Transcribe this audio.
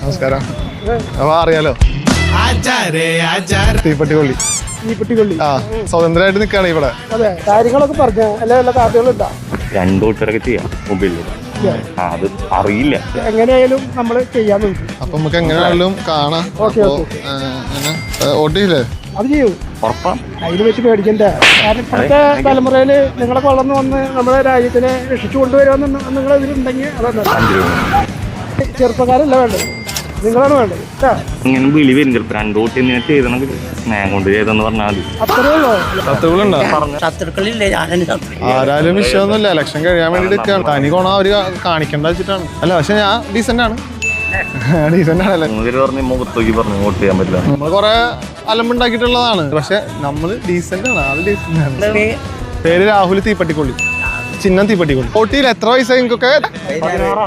നമസ്കാരം. അപ്പൊ അറിയാലോ, തീപ്പെട്ടിക്കൊള്ളി. ആ, സ്വതന്ത്രമായിട്ട് നിൽക്കുകയാണ് ഇവിടെ. അതെ, കാര്യങ്ങളൊക്കെ പറഞ്ഞ എല്ലാ കാർഡുകളുണ്ടാ 2 കൂട്ടരൊക്കെ ചെയ്യാം മൊബൈലിൽ. അത് അറിയില്ല, എങ്ങനെയായാലും നമ്മൾ ചെയ്യാൻ നോക്കും. അപ്പൊ നമുക്ക് എങ്ങനെയാണെങ്കിലും കാണാം. ഓട്ടിയില്ലേ? അത് ചെയ്യൂ, ഉറപ്പാണ്. അതിന് വെച്ച് പേടിക്കണ്ട. കാരണം ഇപ്പോഴത്തെ തലമുറയില് നിങ്ങളൊക്കെ വളർന്നു വന്ന് നമ്മുടെ രാജ്യത്തിനെ രക്ഷിച്ചു കൊണ്ടുവരുമെന്ന് നിങ്ങൾ ഇതിലുണ്ടെങ്കിൽ അതാണ്. ചെറുപ്പക്കാരല്ല വേണ്ടത്, നിങ്ങളാണ് വേണ്ടത്. ഇങ്ങനെ വിളി വരും ചിലപ്പോൾ 2 കൂട്ടി ഇങ്ങനെ ചെയ്തണെങ്കിൽ സ്നേഹം കൊണ്ട് ചെയ്തെന്ന് പറഞ്ഞാൽ മതി. അത്രേ ഉള്ളൂ. ശത്രുക്കളുണ്ടോ? ആരാലും വിഷയമൊന്നുമില്ല. ഇലക്ഷൻ കഴിയാൻ വേണ്ടി നിൽക്കുകയാണ്. തനി കോണ അവര് കാണിക്കേണ്ട വെച്ചിട്ടാണ്. അല്ല, പക്ഷെ ഞാൻ ഡീസന്റ് ആണ്. ഡീസന്റ് ആണല്ലേ? മുഖത്തോക്കി പറഞ്ഞു വോട്ട് ചെയ്യാൻ പറ്റില്ല. നമ്മൾ കൊറേ അലമ്പുണ്ടാക്കിയിട്ടുള്ളതാണ്, പക്ഷെ നമ്മള് ഡീസന്റ് ആണ്. അത് ഡീസന്റ് ആണ്. പേര് രാഹുൽ തീപ്പെട്ടിക്കൊള്ളി, ചിഹ്നം തീപ്പെട്ടിക്കൊള്ളി. ഓട്ടിയിൽ എത്ര വയസ്സായി നിങ്ങൾക്കൊക്കെ? 16.